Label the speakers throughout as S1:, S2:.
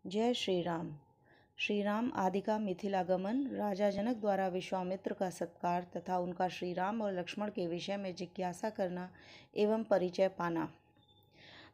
S1: जय श्री राम। श्री राम आदि का मिथिलागमन, राजा जनक द्वारा विश्वामित्र का सत्कार तथा उनका श्री राम और लक्ष्मण के विषय में जिज्ञासा करना एवं परिचय पाना।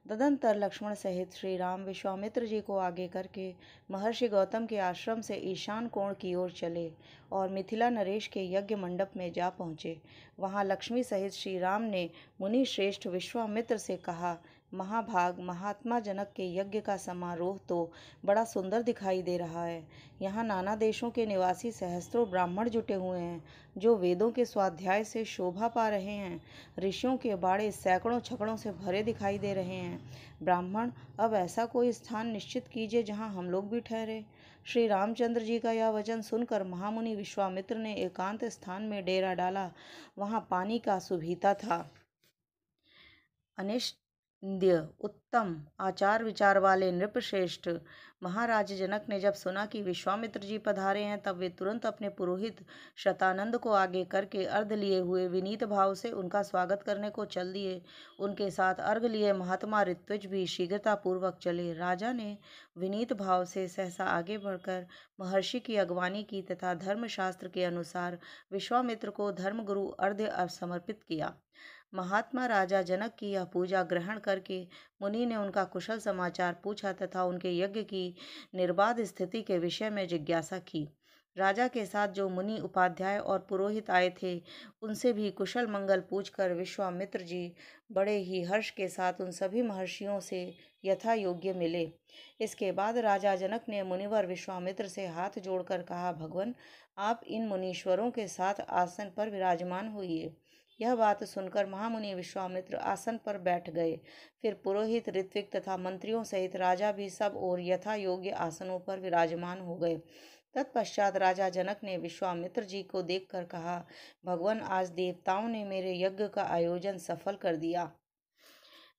S1: तदंतर लक्ष्मण सहित श्री राम विश्वामित्र जी को आगे करके महर्षि गौतम के आश्रम से ईशान कोण की ओर चले और मिथिला नरेश के यज्ञ मंडप में जा पहुँचे। वहाँ लक्ष्मी सहित श्री राम ने मुनि श्रेष्ठ विश्वामित्र से कहा, महाभाग महात्मा जनक के यज्ञ का समारोह तो बड़ा सुंदर दिखाई दे रहा है। यहाँ नाना देशों के निवासी सहस्त्रों ब्राह्मण जुटे हुए हैं, जो वेदों के स्वाध्याय से शोभा पा रहे हैं। ऋषियों के बाड़े सैकड़ों छकड़ों से भरे दिखाई दे रहे हैं। ब्राह्मण, अब ऐसा कोई स्थान निश्चित कीजिए जहाँ हम लोग भी ठहरे। श्री रामचंद्र जी का यह वचन सुनकर महामुनि विश्वामित्र ने एकांत स्थान में डेरा डाला। वहाँ पानी का सुभीता था। अनिष्ट्य उत्तम आचार विचार वाले नृपश्रेष्ठ महाराज जनक ने जब सुना कि विश्वामित्र जी पधारे हैं, तब वे तुरंत अपने पुरोहित शतानंद को आगे करके अर्घ लिए हुए विनीत भाव से उनका स्वागत करने को चल दिए। उनके साथ अर्घ लिए महात्मा ऋत्विज भी शीघ्रता पूर्वक चले। राजा ने विनीत भाव से सहसा आगे बढ़कर महर्षि की अगवानी की तथा धर्मशास्त्र के अनुसार विश्वामित्र को धर्मगुरु अर्घ्य समर्पित किया। महात्मा राजा जनक की यह पूजा ग्रहण करके मुनि ने उनका कुशल समाचार पूछा तथा उनके यज्ञ की निर्बाध स्थिति के विषय में जिज्ञासा की। राजा के साथ जो मुनि उपाध्याय और पुरोहित आए थे, उनसे भी कुशल मंगल पूछकर विश्वामित्र जी बड़े ही हर्ष के साथ उन सभी महर्षियों से यथा योग्य मिले। इसके बाद राजा जनक ने मुनिवर विश्वामित्र से हाथ जोड़कर कहा, भगवान, आप इन मुनीश्वरों के साथ आसन पर विराजमान होइए। यह बात सुनकर महामुनि विश्वामित्र आसन पर बैठ गए। फिर पुरोहित, ऋत्विक तथा मंत्रियों सहित राजा भी सब और यथा योग्य आसनों पर विराजमान हो गए। तत्पश्चात राजा जनक ने विश्वामित्र जी को देखकर कहा, भगवान, आज देवताओं ने मेरे यज्ञ का आयोजन सफल कर दिया।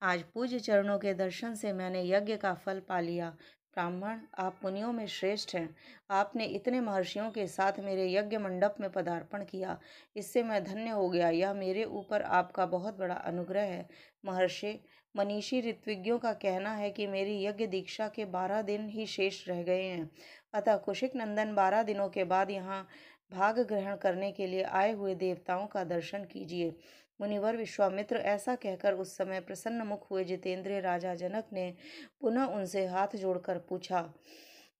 S1: आज पूज्य चरणों के दर्शन से मैंने यज्ञ का फल पा लिया। ब्राह्मण, आप मुनियों में श्रेष्ठ हैं। आपने इतने महर्षियों के साथ मेरे यज्ञ मंडप में पदार्पण किया, इससे मैं धन्य हो गया। यह मेरे ऊपर आपका बहुत बड़ा अनुग्रह है। महर्षि, मनीषी ऋत्विज्ञों का कहना है कि मेरी यज्ञ दीक्षा के 12 दिन ही शेष रह गए हैं। अतः कुशिक नंदन 12 दिनों के बाद यहाँ भाग ग्रहण करने के लिए आए हुए देवताओं का दर्शन कीजिए। मुनिवर विश्वामित्र ऐसा कहकर उस समय प्रसन्न मुख हुए जितेंद्रिय राजा जनक ने पुनः उनसे हाथ जोड़कर पूछा,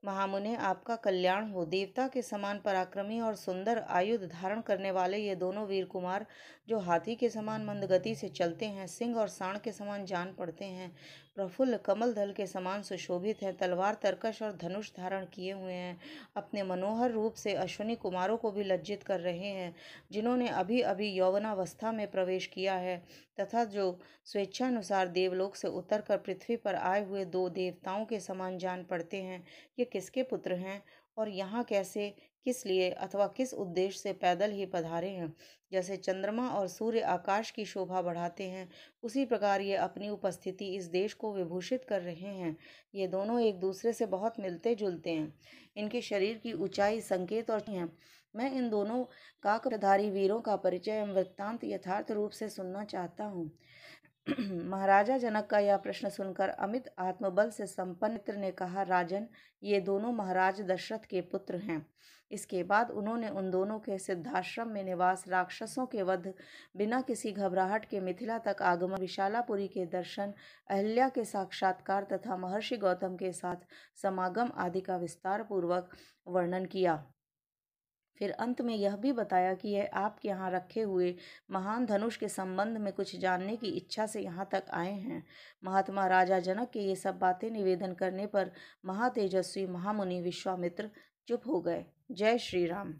S1: महामुने, आपका कल्याण हो। देवता के समान पराक्रमी और सुंदर आयुध धारण करने वाले ये दोनों वीर कुमार, जो हाथी के समान मंद गति से चलते हैं, सिंह और सांड के समान जान पड़ते हैं, प्रफुल्ल कमल दल के समान सुशोभित हैं, तलवार, तरकश और धनुष धारण किए हुए हैं, अपने मनोहर रूप से अश्विनी कुमारों को भी लज्जित कर रहे हैं, जिन्होंने अभी अभी यौवनावस्था में प्रवेश किया है, तथा जो स्वेच्छानुसार देवलोक से उतरकर पृथ्वी पर आए हुए 2 देवताओं के समान जान पड़ते हैं। ये किसके पुत्र हैं और यहाँ कैसे, किस लिए अथवा किस उद्देश्य से पैदल ही पधारे हैं? जैसे चंद्रमा और सूर्य आकाश की शोभा बढ़ाते हैं, उसी प्रकार ये अपनी उपस्थिति इस देश को विभूषित कर रहे हैं। ये दोनों एक दूसरे से बहुत मिलते जुलते हैं। इनके शरीर की ऊंचाई, संकेत और हैं। मैं इन दोनों काकधारी वीरों का परिचय एवं वृत्तांत यथार्थ रूप से सुनना चाहता हूँ। महाराजा जनक का यह प्रश्न सुनकर अमित आत्मबल से संपन्न मित्र ने कहा, राजन, ये दोनों महाराज दशरथ के पुत्र हैं। इसके बाद उन्होंने उन दोनों के सिद्धाश्रम में निवास, राक्षसों के वध, बिना किसी घबराहट के मिथिला तक आगमन, विशालापुरी के दर्शन, अहिल्या के साक्षात्कार तथा महर्षि गौतम के साथ समागम आदि का विस्तार पूर्वक वर्णन किया। फिर अंत में यह भी बताया कि यह आपके यहाँ रखे हुए महान धनुष के संबंध में कुछ जानने की इच्छा से यहाँ तक आए हैं। महात्मा राजा जनक के ये सब बातें निवेदन करने पर महातेजस्वी महामुनि विश्वामित्र चुप हो गए। जय श्री राम।